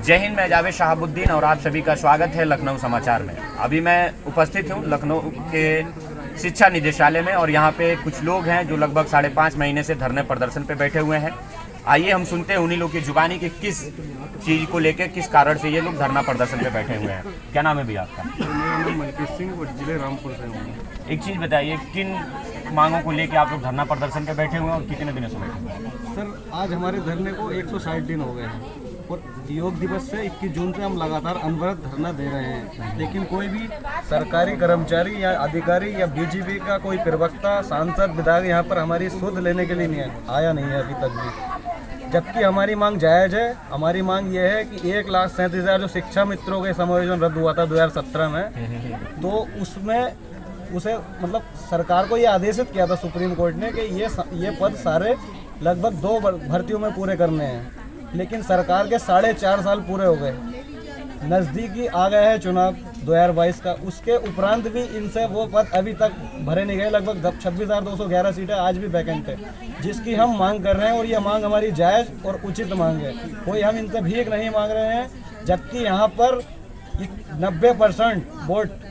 जय हिंद, मैं जावेद शहाबुद्दीन और आप सभी का स्वागत है लखनऊ समाचार में। अभी मैं उपस्थित हूँ लखनऊ के शिक्षा निदेशालय में और यहाँ पे कुछ लोग हैं जो लगभग 5.5 महीने से धरने प्रदर्शन पे बैठे हुए हैं। आइए हम सुनते हैं उन्हीं लोग की जुबानी कि किस चीज़ को लेकर, किस कारण से ये लोग धरना प्रदर्शन पे बैठे हुए हैं। क्या नाम है भैया आपका? मेरा नाम मलकीत सिंह और जिले रामपुर से हूँ। एक चीज़ बताइए, किन मांगों को लेकर आप लोग धरना प्रदर्शन पे बैठे हुए हैं और कितने दिनों से बैठे हुए हैं? सर, आज हमारे धरने को 160 दिन हो गए हैं और योग दिवस से 21 जून से हम लगातार अनवरत धरना दे रहे हैं, लेकिन कोई भी सरकारी कर्मचारी या अधिकारी या बीजेपी का कोई प्रवक्ता, सांसद, विधायक यहाँ पर हमारी सुध लेने के लिए नहीं आया नहीं है अभी तक भी। जबकि हमारी मांग जायज़ है। हमारी मांग ये है कि 1,37,000 जो शिक्षा मित्रों के समायोजन रद्द हुआ था 2017 में, तो उसे मतलब सरकार को ये आदेशित किया था सुप्रीम कोर्ट ने कि ये पद सारे लगभग 2 भर्तियों में पूरे करने हैं, लेकिन सरकार के 4.5 साल पूरे हो गए। नज़दीकी आ गया है चुनाव 2022 का, उसके उपरांत भी इनसे वो पद अभी तक भरे नहीं गए। लगभग 26,211 सीटें आज भी वैकेंट है, जिसकी हम मांग कर रहे हैं और ये मांग हमारी जायज़ और उचित मांग है। कोई हम इनसे भीख नहीं मांग रहे हैं, जबकि यहाँ पर 90% वोट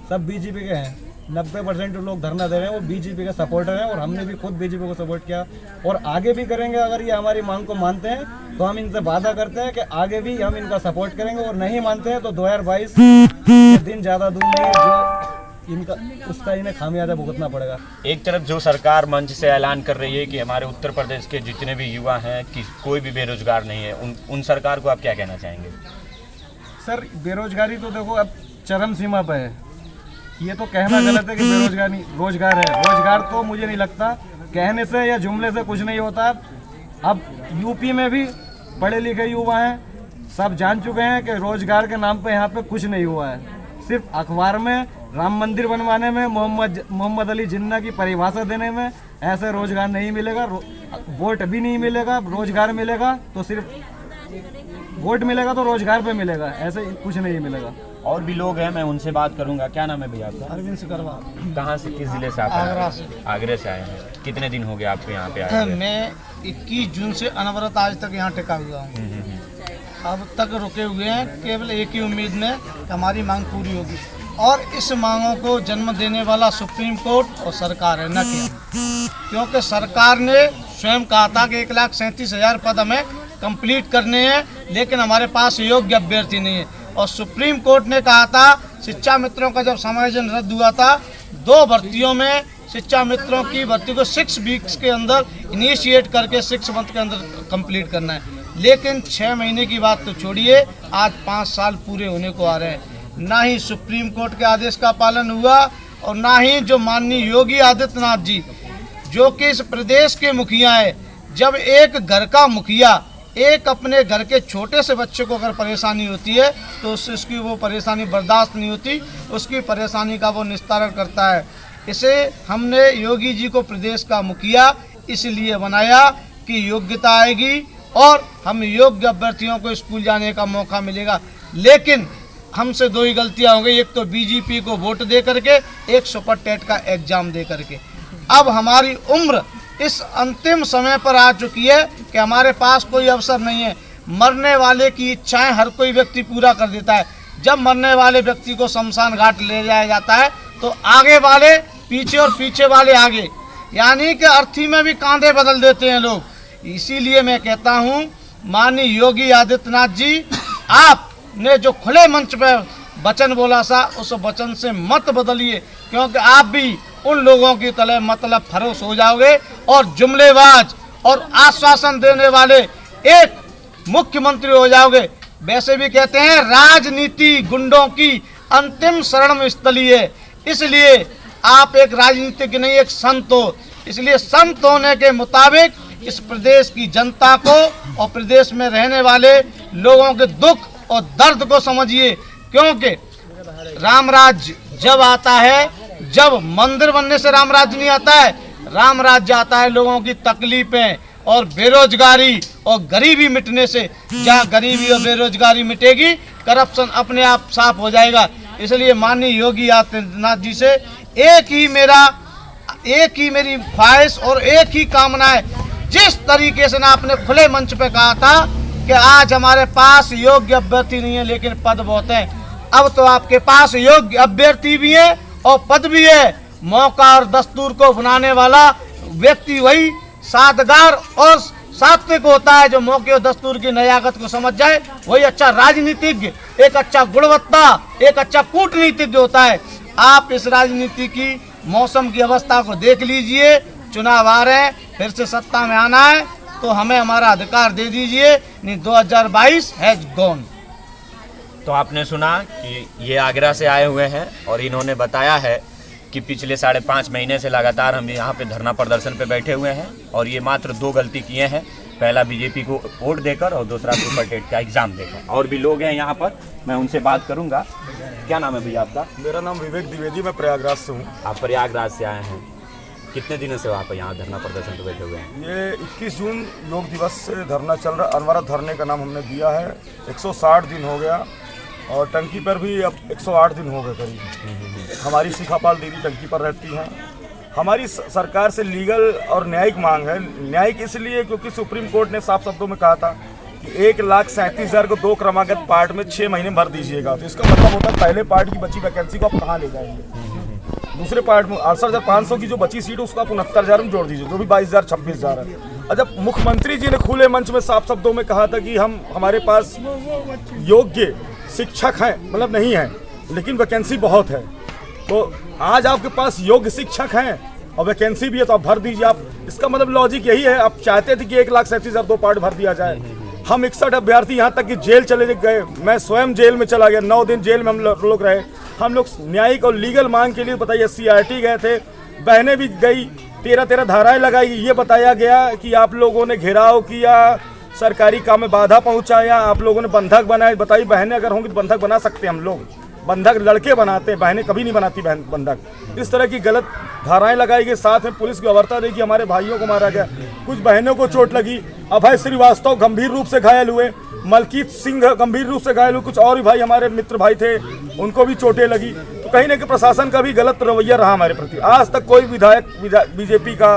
सब बीजेपी के हैं। 90% लोग धरना दे रहे हैं वो बीजेपी के सपोर्टर हैं और हमने भी खुद बीजेपी को सपोर्ट किया और आगे भी करेंगे। अगर ये हमारी मांग को मानते हैं तो हम इनसे वादा करते हैं कि आगे भी हम इनका सपोर्ट करेंगे, और नहीं मानते हैं तो 2022 के दिन ज़्यादा दूर नहीं जो इनका उसका इन्हें खामियाजा भुगतना पड़ेगा। एक तरफ जो सरकार मंच से ऐलान कर रही है कि हमारे उत्तर प्रदेश के जितने भी युवा हैं कि कोई भी बेरोजगार नहीं है, उन सरकार को आप क्या कहना चाहेंगे? सर, बेरोजगारी तो देखो अब चरम सीमा पर है। ये तो कहना गलत है कि बेरोजगारी रोजगार है। रोजगार तो मुझे नहीं लगता, कहने से या जुमले से कुछ नहीं होता। अब यूपी में भी पढ़े लिखे युवा हैं, सब जान चुके हैं कि रोजगार के नाम पे यहाँ पे कुछ नहीं हुआ है। सिर्फ अखबार में राम मंदिर बनवाने में, मोहम्मद अली जिन्ना की परिभाषा देने में ऐसे रोजगार नहीं मिलेगा। वोट भी नहीं मिलेगा। रोजगार मिलेगा तो सिर्फ वोट मिलेगा तो रोजगार पे मिलेगा, ऐसे कुछ नहीं मिलेगा। और भी लोग हैं, मैं उनसे बात करूंगा। क्या नाम है भैया आपका? अरविंद सिकरवा। कहाँ से, किस जिले से आप आए? आगरा से। आगरे से आए हैं। कितने दिन हो गए आपको यहाँ पे आए हुए? मैं 21 जून से अनवरत आज तक यहाँ टिका हुआ हूँ। अब तक रुके हुए हैं केवल एक ही उम्मीद में कि हमारी मांग पूरी होगी, और इस मांगों को जन्म देने वाला सुप्रीम कोर्ट और सरकार है, न कि हम। क्योंकि सरकार ने स्वयं कहा था कि 1,37,000 पद हमें कंप्लीट करने हैं, लेकिन हमारे पास योग्य अभ्यर्थी नहीं है। और सुप्रीम कोर्ट ने कहा था शिक्षा मित्रों का जब समायोजन रद्द हुआ था 2 भर्तियों में, शिक्षा मित्रों की भर्ती को 6 वीक्स के अंदर इनिशिएट करके 6 मंथ के अंदर कंप्लीट करना है। लेकिन 6 महीने की बात तो छोड़िए, आज 5 साल पूरे होने को आ रहे हैं। ना ही सुप्रीम कोर्ट के आदेश का पालन हुआ और ना ही जो माननीय योगी आदित्यनाथ जी, जो कि इस प्रदेश के मुखिया है, जब एक घर का मुखिया एक अपने घर के छोटे से बच्चे को अगर परेशानी होती है तो उसकी वो परेशानी बर्दाश्त नहीं होती, उसकी परेशानी का वो निस्तारण करता है। इसे हमने योगी जी को प्रदेश का मुखिया इसलिए बनाया कि योग्यता आएगी और हम योग्य अभ्यर्थियों को स्कूल जाने का मौका मिलेगा। लेकिन हमसे 2 ही गलतियां हो गई, एक तो बीजेपी को वोट दे करके, एक सुपर टेट का एग्जाम दे करके। अब हमारी उम्र इस अंतिम समय पर आ चुकी है कि हमारे पास कोई अवसर नहीं है। मरने वाले की इच्छाएं हर कोई व्यक्ति पूरा कर देता है। जब मरने वाले व्यक्ति को शमशान घाट ले जाया जाता है तो आगे वाले पीछे और पीछे वाले आगे, यानी कि अर्थी में भी कांधे बदल देते हैं लोग। इसीलिए मैं कहता हूं, माननीय योगी आदित्यनाथ जी, आपने जो खुले मंच पर वचन बोला सा, उस वचन से मत बदलिए, क्योंकि आप भी उन लोगों की तरह मतलब फरोश हो जाओगे और जुमलेबाज और आश्वासन देने वाले एक मुख्यमंत्री हो जाओगे। वैसे भी कहते हैं राजनीति गुंडों की अंतिम शरण स्थली है, इसलिए आप एक राजनीतिक नहीं, एक संत हो। इसलिए संत होने के मुताबिक इस प्रदेश की जनता को और प्रदेश में रहने वाले लोगों के दुख और दर्द को समझिए, क्योंकि राम राज्य जब आता है, जब मंदिर बनने से राम राज्य नहीं आता है, राम राज्य आता है लोगों की तकलीफें और बेरोजगारी और गरीबी मिटने से। जहाँ गरीबी और बेरोजगारी मिटेगी, करप्शन अपने आप साफ हो जाएगा। इसलिए माननीय योगी आदित्यनाथ जी से एक ही मेरी ख्वाहिश और एक ही कामना है। जिस तरीके से ना आपने खुले मंच पे कहा था कि आज हमारे पास योग्य अभ्यर्थी नहीं है लेकिन पद बहुत हैं। अब तो आपके पास योग्य अभ्यर्थी भी है और पद भी है। मौका और दस्तूर को बनाने वाला व्यक्ति वही सादगार और सात्विक होता है, जो मौके और दस्तूर की नयाकत को समझ जाए वही अच्छा राजनीतिज्ञ, एक अच्छा गुणवत्ता, एक अच्छा कूटनीतिज्ञ होता है। आप इस राजनीति की मौसम की अवस्था को देख लीजिए। चुनाव आ रहे हैं, फिर से सत्ता में आना है तो हमें हमारा अधिकार दे दीजिए, नहीं 2022 हैज गॉन। तो आपने सुना कि ये आगरा से आए हुए हैं और इन्होंने बताया है कि पिछले 5.5 महीने से लगातार हम यहाँ पे धरना प्रदर्शन पे बैठे हुए हैं और ये मात्र 2 गलती किए हैं। पहला बीजेपी को वोट देकर और दूसरा सुपर टेट का एग्जाम देकर। और भी लोग हैं यहाँ पर, मैं उनसे बात करूँगा। क्या नाम है भैया आपका? मेरा नाम विवेक द्विवेदी, मैं प्रयागराज से हूँ। आप प्रयागराज से आए हैं, कितने दिनों से आप यहाँ धरना प्रदर्शन पे बैठे हुए हैं? ये 21 जून योग दिवस से धरना चल रहा है। अनवरत धरने का नाम हमने दिया है। 160 दिन हो गया और टंकी पर भी अब 108 दिन हो गए करीब। हमारी शिखापाल दीदी टंकी पर रहती हैं। हमारी सरकार से लीगल और न्यायिक मांग है। न्यायिक इसलिए क्योंकि सुप्रीम कोर्ट ने साफ शब्दों में कहा था कि 1,37,000 को 2 क्रमागत पार्ट में 6 महीने भर दीजिएगा। तो इसका मतलब होता है पहले पार्ट की बची वैकेंसी को आप कहाँ ले जाएंगे। दूसरे पार्ट में 68,500 की जो बची सीट है उसको आप 69,000 में जोड़ दीजिए, जो भी 22,000 26,000 है। और जब मुख्यमंत्री जी ने खुले मंच में साफ शब्दों में कहा था कि हमारे पास योग्य शिक्षक हैं, मतलब नहीं है लेकिन वैकेंसी बहुत है, तो आज आपके पास योग्य शिक्षक हैं और वैकेंसी भी है तो आप भर दीजिए। आप इसका मतलब लॉजिक यही है, आप चाहते थे कि 1,37,000 2 पार्ट भर दिया जाए। हम 61 अभ्यर्थी यहाँ तक कि जेल चले गए, मैं स्वयं जेल में चला गया, 9 दिन जेल में हम लोग रहे। हम लोग न्यायिक और लीगल मांग के लिए बताइए CRT गए थे, बहनें भी गई, 13 धाराएं लगाई। ये बताया गया कि आप लोगों ने घेराव किया, सरकारी काम में बाधा पहुंचाया, आप लोगों ने बंधक बनाए। बताइए बहनें अगर होंगी तो बंधक बना सकते हैं हम लोग, बंधक लड़के बनाते हैं, बहनें कभी नहीं बनाती बंधक। इस तरह की गलत धाराएं लगाई गई, साथ में पुलिस की अवर्ता देखी, हमारे भाइयों को मारा गया, कुछ बहनों को चोट लगी। अभय श्रीवास्तव गंभीर रूप से घायल हुए, मलकीत सिंह गंभीर रूप से घायल हुए, कुछ और भी भाई हमारे मित्र भाई थे उनको भी चोटें लगी। तो कहीं ना कहीं प्रशासन का भी गलत रवैया रहा हमारे प्रति। आज तक कोई विधायक बीजेपी का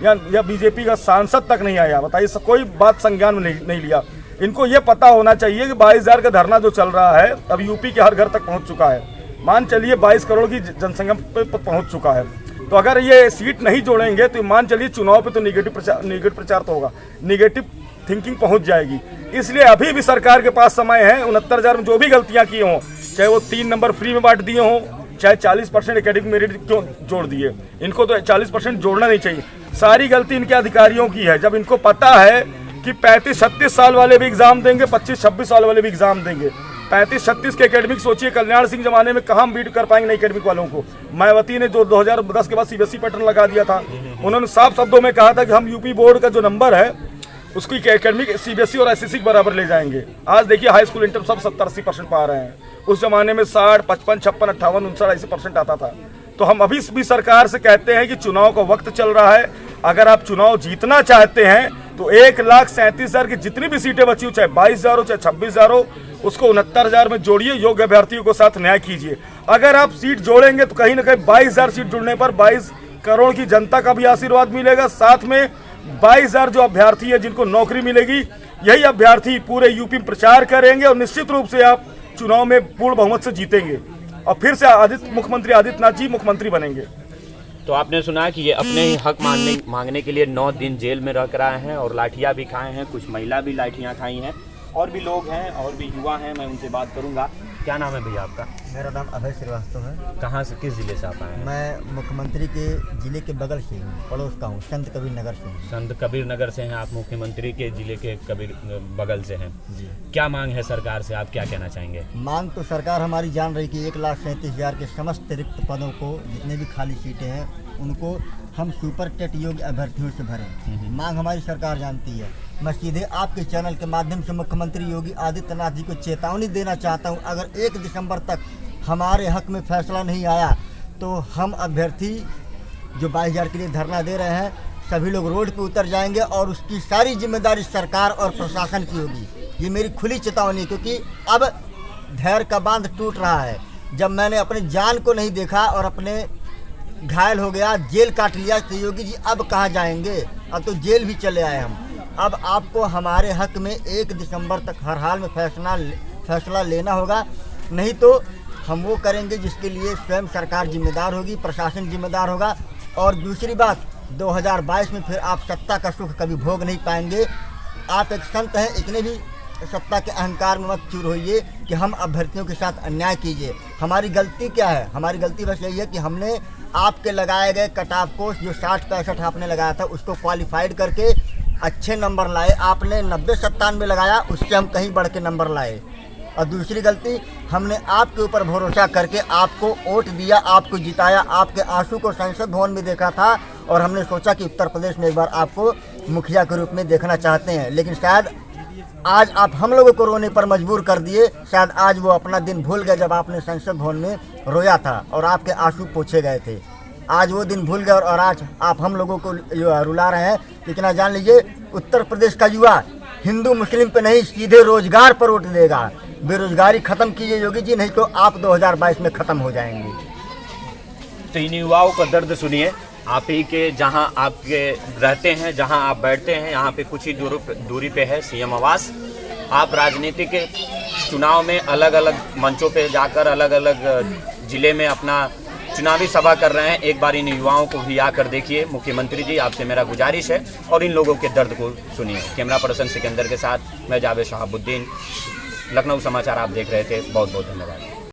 या बीजेपी का सांसद तक नहीं आया, बताइए कोई बात संज्ञान में नहीं लिया। इनको ये पता होना चाहिए कि 22,000 का धरना जो चल रहा है अब यूपी के हर घर तक पहुंच चुका है। मान चलिए 22 करोड़ की जनसंख्या पर पहुंच चुका है। तो अगर ये सीट नहीं जोड़ेंगे तो मान चलिए चुनाव पे तो निगेटिव प्रचार तो होगा, निगेटिव थिंकिंग पहुंच जाएगी। इसलिए अभी भी सरकार के पास समय है। 69,000 में जो भी गलतियां की हों, चाहे वो 3 नंबर फ्री में बांट दिए हों, चाहे 40% एकेडमिक मेरिट क्यों जोड़ दिए, इनको तो 40% जोड़ना नहीं चाहिए। सारी गलती इनके अधिकारियों की है। जब इनको पता है कि 35-36 साल वाले भी एग्जाम देंगे, 25-26 साल वाले भी एग्जाम देंगे, 35-36 के एकेडमिक सोचिए कल्याण सिंह जमाने में कहाँ हम बीट कर पाएंगे एकेडमिक वालों को। मायावती ने जो 2010 के बाद CBSE पैटर्न लगा दिया था, उन्होंने साफ शब्दों में कहा था कि हम यूपी बोर्ड का जो नंबर है उसकी एकेडमिक CBSE और SSC के बराबर ले जाएंगे। आज देखिए हाई स्कूल इंटर सब 70-80% पा रहे हैं। उस जमाने में 60, 55, 56, 58, 59 ऐसे परसेंट आता था। तो हम अभी भी सरकार से कहते हैं कि चुनाव का वक्त चल रहा है, अगर आप चुनाव जीतना चाहते हैं तो 1,37,000 की जितनी भी सीटें बची हो, चाहे 22,000 हो चाहे 26,000 हो, उसको 69,000 में जोड़िए, योग्य अभ्यर्थियों को साथ न्याय कीजिए। अगर आप सीट जोड़ेंगे तो कहीं ना कहीं 22,000 सीट जुड़ने पर 22 करोड़ की जनता का भी आशीर्वाद मिलेगा, साथ में 22,000 जो अभ्यर्थी है जिनको नौकरी मिलेगी, यही अभ्यर्थी पूरे यूपी में प्रचार करेंगे और निश्चित रूप से आप चुनाव में पूर्ण बहुमत से जीतेंगे और फिर से मुख्यमंत्री आदित्यनाथ जी मुख्यमंत्री बनेंगे। तो आपने सुना कि ये अपने ही हक मांगने के लिए 9 दिन जेल में रह कर आए हैं और लाठियाँ भी खाए हैं, कुछ महिला भी लाठियाँ खाई हैं, और भी लोग हैं और भी युवा हैं, मैं उनसे बात करूंगा। क्या नाम है भैया आपका? मेरा नाम अभय श्रीवास्तव है। कहाँ से, किस ज़िले से आप आए हैं? मैं मुख्यमंत्री के ज़िले के बगल से हूँ, पड़ोस का हूँ, संत कबीर नगर से हूँ। संत कबीर नगर से हैं आप, मुख्यमंत्री के ज़िले के कबीर बगल से हैं जी। क्या मांग है सरकार से, आप क्या कहना चाहेंगे? मांग तो सरकार हमारी जान रही कि 1,37,000 के समस्त रिक्त पदों को, जितने भी खाली सीटें हैं उनको हम सुपर टेट योग्य अभ्यर्थियों से भरें। मांग हमारी सरकार जानती है। मैं सीधे आपके चैनल के माध्यम से मुख्यमंत्री योगी आदित्यनाथ जी को चेतावनी देना चाहता हूं, अगर 1 दिसंबर तक हमारे हक में फैसला नहीं आया तो हम अभ्यर्थी जो 22,000 के लिए धरना दे रहे हैं, सभी लोग रोड पे उतर जाएंगे और उसकी सारी जिम्मेदारी सरकार और प्रशासन की होगी। ये मेरी खुली चेतावनी, क्योंकि अब धैर्य का बांध टूट रहा है। जब मैंने अपनी जान को नहीं देखा और अपने घायल हो गया, जेल काट लिया, तो योगी जी अब कहाँ जाएंगे? अब तो जेल भी चले आए हम। अब आपको हमारे हक में 1 दिसंबर तक हर हाल में फैसला लेना होगा, नहीं तो हम वो करेंगे जिसके लिए स्वयं सरकार जिम्मेदार होगी, प्रशासन जिम्मेदार होगा। और दूसरी बात, 2022 में फिर आप सत्ता का सुख कभी भोग नहीं पाएंगे। आप एक संत हैं, इतने भी सत्ता के अहंकार में मत चूर होइए कि हम अभ्यर्थियों के साथ अन्याय कीजिए। हमारी गलती क्या है? हमारी गलती बस यही है कि हमने आपके लगाए गए कट ऑफ को जो 60-65 आपने लगाया था उसको क्वालिफाइड करके अच्छे नंबर लाए। आपने 90-97 लगाया, उससे हम कहीं बढ़ के नंबर लाए। और दूसरी गलती, हमने आपके ऊपर भरोसा करके आपको वोट दिया, आपको जिताया, आपके आंसू को संसद भवन में देखा था और हमने सोचा कि उत्तर प्रदेश में एक बार आपको मुखिया के रूप में देखना चाहते हैं। लेकिन शायद आज आप हम लोगों को रोने पर मजबूर कर दिए। शायद आज वो अपना दिन भूल गए जब आपने संसद भवन में रोया था और आपके आंसू पोंछे गए थे। आज वो दिन भूल गए और आज आप हम लोगों को रुला रहे हैं। इतना जान लीजिए, उत्तर प्रदेश का युवा हिंदू मुस्लिम पे नहीं, सीधे रोजगार पर वोट देगा। बेरोजगारी खत्म कीजिए योगी जी, नहीं तो आप 2022 में खत्म हो जाएंगे। तो इन युवाओं का दर्द सुनिए। आप ही के जहां आपके रहते हैं, जहां आप बैठते हैं, यहाँ पे कुछ ही दूरी पे है सीएम आवास। आप राजनीति के चुनाव में अलग अलग मंचों पे जाकर अलग अलग जिले में अपना चुनावी सभा कर रहे हैं। एक बार इन युवाओं को भी आकर देखिए। मुख्यमंत्री जी, आपसे मेरा गुजारिश है और इन लोगों के दर्द को सुनिए। कैमरा पर्सन सिकंदर के साथ मैं जावेद शहाबुद्दीन, लखनऊ समाचार आप देख रहे थे। बहुत बहुत धन्यवाद।